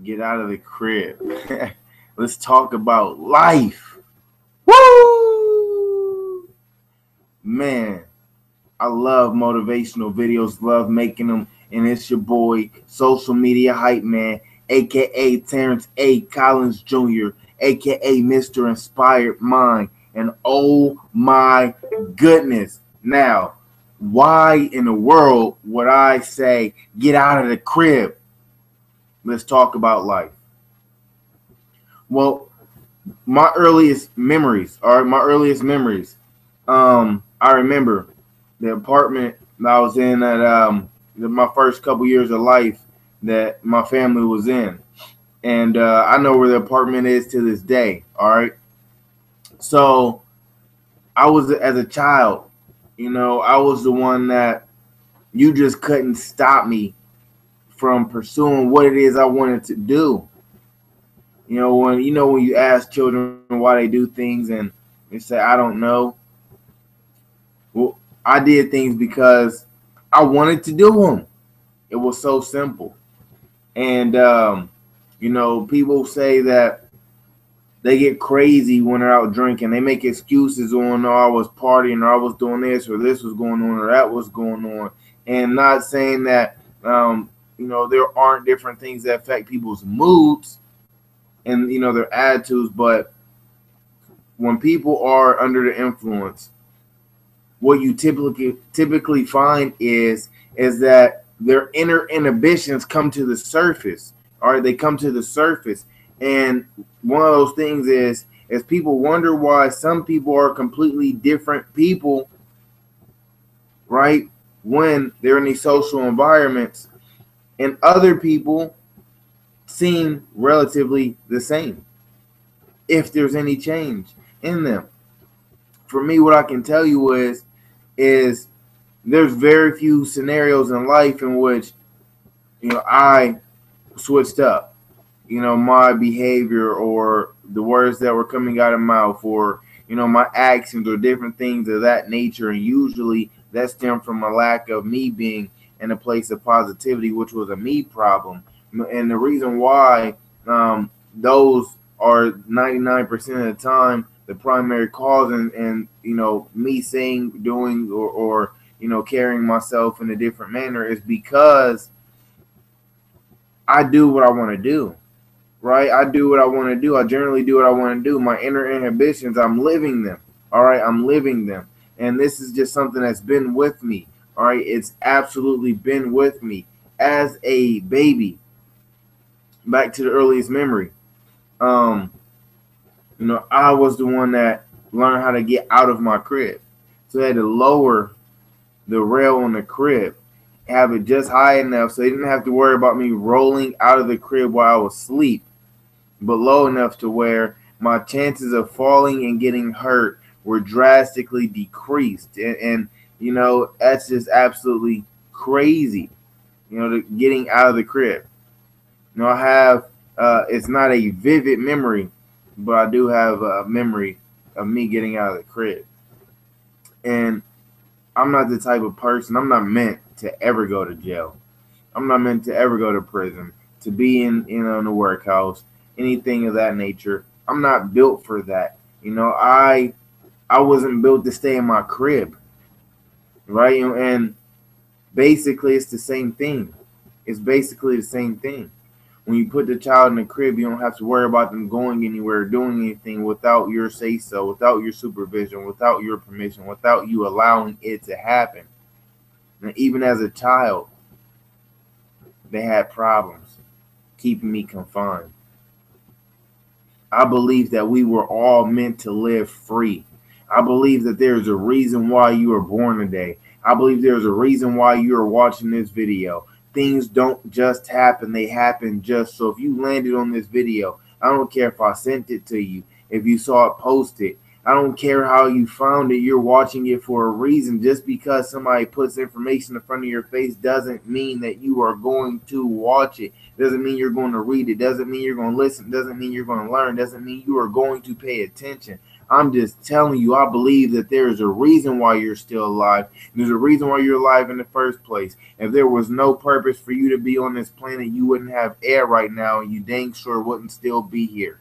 Get out of the crib. Let's talk about life. Woo! Man, I love motivational videos, love making them, and it's your boy, social media hype man, aka Terrence A. Collins Jr., aka Mr. Inspired Mind. And oh my goodness, now, why in the world would I say get out of the crib? Let's talk about life. Well, my earliest memories, all right, my earliest memories. I remember the apartment that I was in at my first couple years of life that my family was in, and I know where the apartment is to this day. All right, so I was as a child, I was the one that you just couldn't stop me from pursuing what it is I wanted to do. When you ask children why they do things and they say I don't know. Well, I did things because I wanted to do them. It was so simple. And people say that they get crazy when they're out drinking. They make excuses on, oh, I was partying, or I was doing this was going on, or that was going on. And not saying that there aren't different things that affect people's moods and their attitudes, but when people are under the influence, what you typically find is that their inner inhibitions come to the surface. All right, they come to the surface, and one of those things is people wonder why some people are completely different people, right? When they're in these social environments, and other people seem relatively the same, if there's any change in them. For me, what I can tell you is there's very few scenarios in life in which I switched up, my behavior or the words that were coming out of my mouth, or my actions or different things of that nature. And usually that stemmed from a lack of me being in a place of positivity, which was a me problem. And the reason why those are 99% of the time the primary cause, and me saying, doing, or carrying myself in a different manner is because I do what I want to do, right? I do what I want to do. I generally do what I want to do. My inner inhibitions, I'm living them. All right, I'm living them. And this is just something that's been with me. All right, it's absolutely been with me as a baby, back to the earliest memory. Um, I was the one that learned how to get out of my crib. So I had to lower the rail on the crib, have it just high enough so they didn't have to worry about me rolling out of the crib while I was asleep, but low enough to where my chances of falling and getting hurt were drastically decreased. And that's just absolutely crazy, getting out of the crib. I have, it's not a vivid memory, but I do have a memory of me getting out of the crib. And I'm not the type of person, I'm not meant to ever go to jail. I'm not meant to ever go to prison, to be in the workhouse, anything of that nature. I'm not built for that. I wasn't built to stay in my crib, right? And basically it's the same thing. It's basically the same thing. When you put the child in the crib, you don't have to worry about them going anywhere, doing anything without your say so, without your supervision, without your permission, without you allowing it to happen. And even as a child, they had problems keeping me confined. I believe that we were all meant to live free. I believe that there's a reason why you were born today. I believe there's a reason why you are watching this video. Things don't just happen, they happen just. So if you landed on this video, I don't care if I sent it to you, if you saw it posted, I don't care how you found it, you're watching it for a reason. Just because somebody puts information in front of your face doesn't mean that you are going to watch it. Doesn't mean you're going to read it. Doesn't mean you're going to listen. Doesn't mean you're going to learn. Doesn't mean you are going to pay attention. I'm just telling you, I believe that there is a reason why you're still alive. There's a reason why you're alive in the first place. If there was no purpose for you to be on this planet, you wouldn't have air right now, and you dang sure wouldn't still be here.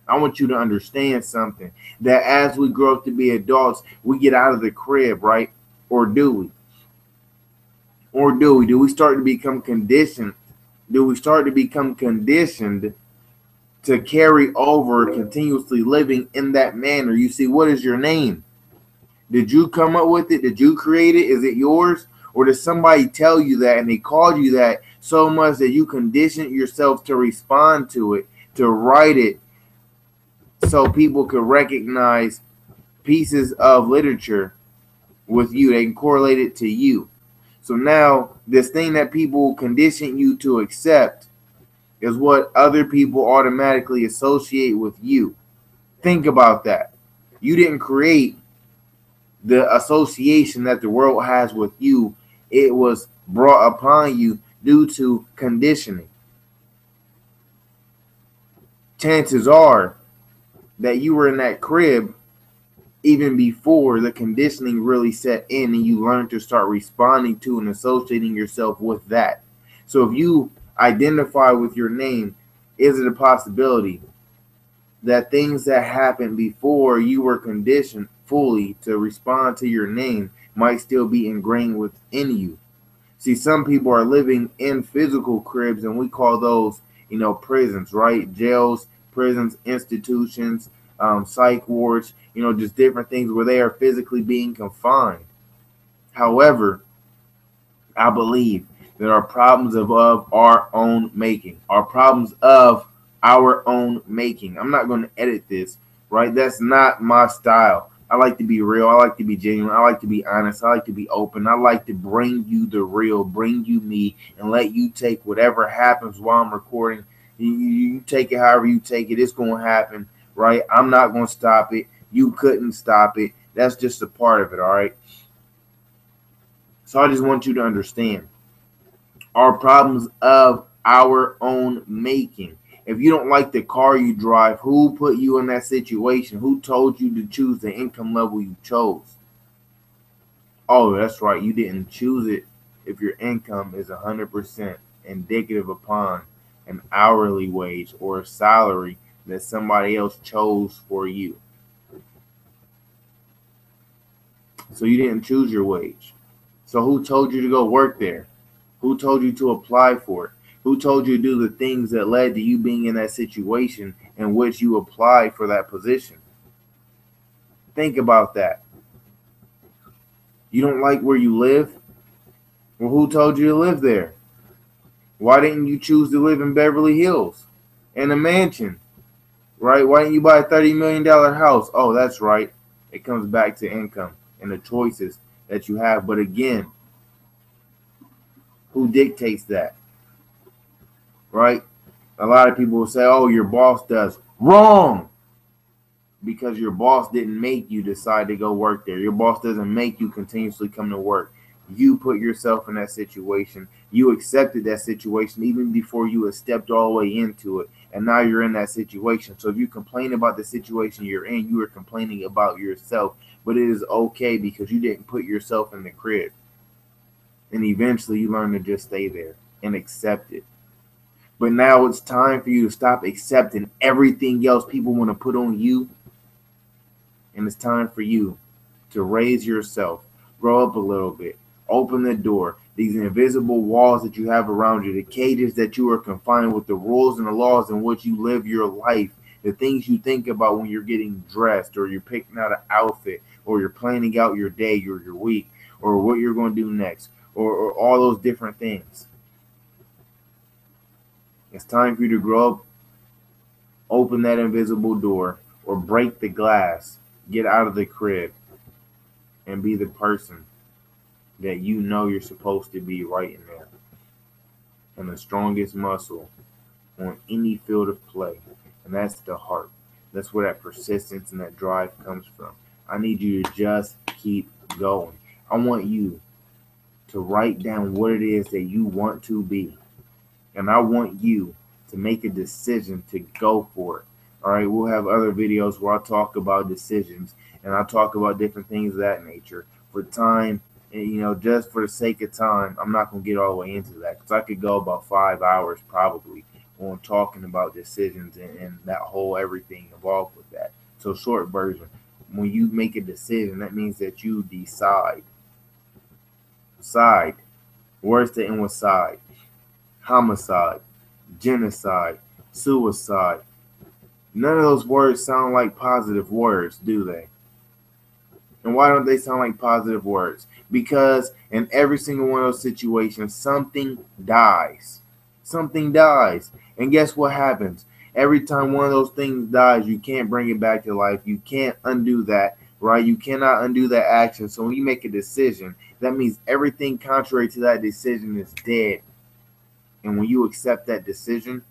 I want you to understand something, that as we grow up to be adults, we get out of the crib, right? Or do we? Or do we? Do we start to become conditioned? Do we start to become conditioned to carry over continuously living in that manner? You see, what is your name? Did you come up with it? Did you create it? Is it yours? Or did somebody tell you that and they called you that so much that you conditioned yourself to respond to it, to write it, so people could recognize pieces of literature with you? They can correlate it to you. So now this thing that people condition you to accept is what other people automatically associate with you. Think about that. You didn't create the association that the world has with you. It was brought upon you due to conditioning. Chances are that you were in that crib even before the conditioning really set in and you learned to start responding to and associating yourself with that. So if you identify with your name, is it a possibility that things that happened before you were conditioned fully to respond to your name might still be ingrained within you? See, some people are living in physical cribs, and we call those, prisons, right? Jails, prisons, institutions, psych wards, just different things where they are physically being confined. However, I believe that our problems of our own making, our problems of our own making. I'm not going to edit this, right? That's not my style. I like to be real. I like to be genuine. I like to be honest. I like to be open. I like to bring you the real, bring you me, and let you take whatever happens while I'm recording. You take it however you take it. It's going to happen, right? I'm not going to stop it. You couldn't stop it. That's just a part of it, all right? So I just want you to understand our problems of our own making. If you don't like the car you drive, who put you in that situation? Who told you to choose the income level you chose? Oh, that's right. You didn't choose it if your income is 100% indicative upon an hourly wage or a salary that somebody else chose for you. So you didn't choose your wage. So who told you to go work there? Who told you to apply for it? Who told you to do the things that led to you being in that situation in which you applied for that position? Think about that. You don't like where you live? Well, who told you to live there? Why didn't you choose to live in Beverly Hills in a mansion? Right? Why didn't you buy a $30 million house? Oh, that's right. It comes back to income and the choices that you have. But again, who dictates that? Right? A lot of people will say, oh, your boss does. Wrong! Because your boss didn't make you decide to go work there. Your boss doesn't make you continuously come to work. You put yourself in that situation. You accepted that situation even before you had stepped all the way into it. And now you're in that situation. So if you complain about the situation you're in, you are complaining about yourself. But it is okay because you didn't put yourself in the crib. And eventually you learn to just stay there and accept it. But now it's time for you to stop accepting everything else people want to put on you. And it's time for you to raise yourself, grow up a little bit, open the door. These invisible walls that you have around you, the cages that you are confined with, the rules and the laws in which you live your life, the things you think about when you're getting dressed or you're picking out an outfit or you're planning out your day or your week or what you're going to do next or all those different things. It's time for you to grow up, open that invisible door or break the glass, get out of the crib and be the person that you know you're supposed to be right in there. And the strongest muscle on any field of play. And that's the heart. That's where that persistence and that drive comes from. I need you to just keep going. I want you to write down what it is that you want to be. And I want you to make a decision to go for it. All right, we'll have other videos where I talk about decisions and I talk about different things of that nature. For time, just for the sake of time, I'm not gonna get all the way into that because I could go about 5 hours probably on talking about decisions and that whole everything involved with that. So, short version, when you make a decision, that means that you decide. Side. Words to end with side. Homicide, genocide, suicide. None of those words sound like positive words, do they? And why don't they sound like positive words? Because in every single one of those situations, something dies. Something dies. And guess what happens? Every time one of those things dies, you can't bring it back to life. You can't undo that, right? You cannot undo that action. So when you make a decision, that means everything contrary to that decision is dead. And when you accept that decision,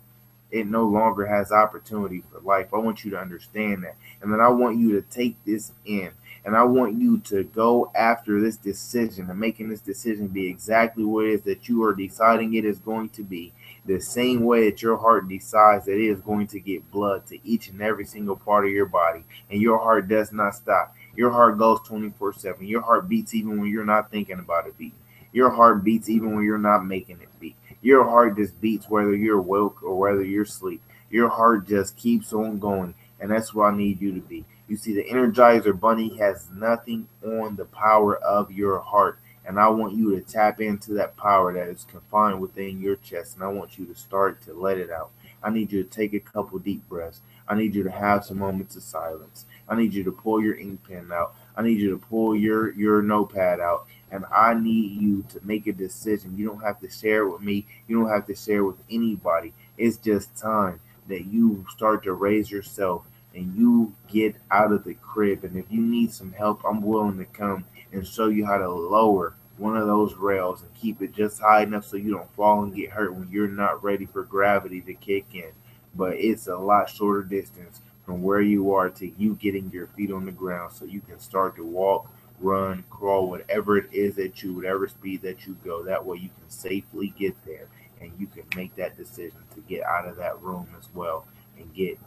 it no longer has opportunity for life. I want you to understand that. And then I want you to take this in. And I want you to go after this decision and making this decision be exactly what it is that you are deciding it is going to be. The same way that your heart decides that it is going to get blood to each and every single part of your body. And your heart does not stop. Your heart goes 24/7. Your heart beats even when you're not thinking about it beating. Your heart beats even when you're not making it beat. Your heart just beats whether you're woke or whether you're asleep. Your heart just keeps on going. And that's where I need you to be. You see, the Energizer Bunny has nothing on the power of your heart. And I want you to tap into that power that is confined within your chest. And I want you to start to let it out. I need you to take a couple deep breaths. I need you to have some moments of silence. I need you to pull your ink pen out. I need you to pull your notepad out. And I need you to make a decision. You don't have to share it with me. You don't have to share it with anybody. It's just time that you start to raise yourself and you get out of the crib. And if you need some help, I'm willing to come and show you how to lower one of those rails and keep it just high enough so you don't fall and get hurt when you're not ready for gravity to kick in. But it's a lot shorter distance from where you are to you getting your feet on the ground so you can start to walk, run, crawl, whatever it is that you, whatever speed that you go. That way you can safely get there and you can make that decision to get out of that room as well and get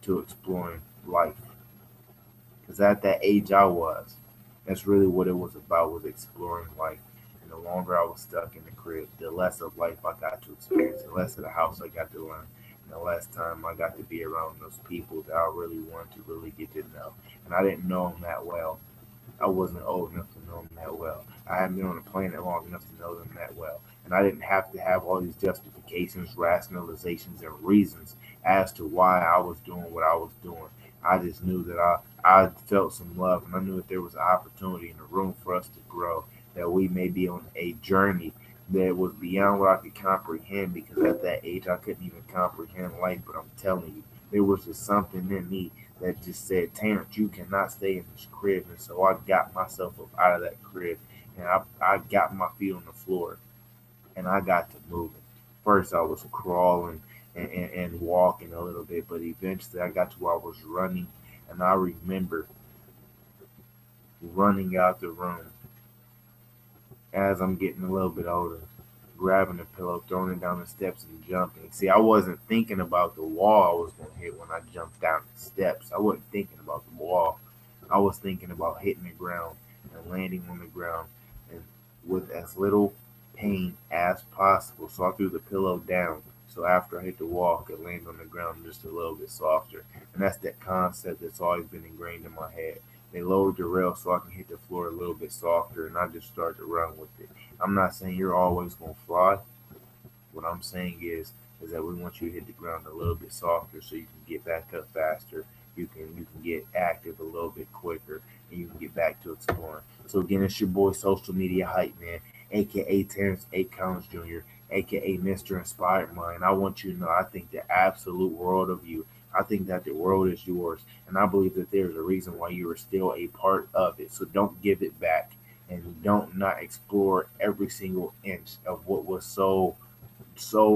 to exploring life. Because at that age I was, that's really what it was about, was exploring life. And the longer I was stuck in the crib, the less of life I got to experience, the less of the house I got to learn, and the less time I got to be around those people that I really wanted to really get to know. And I didn't know them that well. I wasn't old enough to know them that well. I hadn't been on the planet long enough to know them that well. And I didn't have to have all these justifications, rationalizations, and reasons as to why I was doing what I was doing. I just knew that I felt some love and I knew that there was an opportunity in the room for us to grow, that we may be on a journey that was beyond what I could comprehend because at that age I couldn't even comprehend life. But I'm telling you, there was just something in me that just said, Terrence, you cannot stay in this crib. And so I got myself up out of that crib and I got my feet on the floor and I got to moving. First, I was crawling and walking a little bit, but eventually I got to where I was running. And I remember running out the room as I'm getting a little bit older, grabbing a pillow, throwing it down the steps, and jumping. See, I wasn't thinking about the wall I was going to hit when I jumped down the steps. I wasn't thinking about the wall. I was thinking about hitting the ground and landing on the ground and with as little pain as possible. So I threw the pillow down. So after I hit the wall, I could land on the ground just a little bit softer. And that's that concept that's always been ingrained in my head. They lowered the rail so I can hit the floor a little bit softer, and I just started to run with it. I'm not saying you're always gonna fly. What I'm saying is that we want you to hit the ground a little bit softer so you can get back up faster. You can get active a little bit quicker, and you can get back to exploring. So again, it's your boy Social Media Hype Man, aka Terrence A. Collins Jr., aka Mr. Inspired Mind. I want you to know I think the absolute world of you. I think that the world is yours, and I believe that there's a reason why you are still a part of it. So don't give it back, and don't not explore every single inch of what was so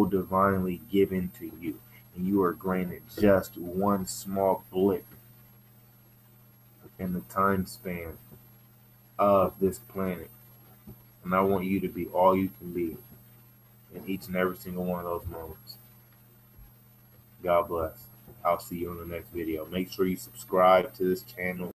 divinely given to you. And you are granted just one small blip in the time span of this planet. And I want you to be all you can be in each and every single one of those moments. God bless. I'll see you on the next video. Make sure you subscribe to this channel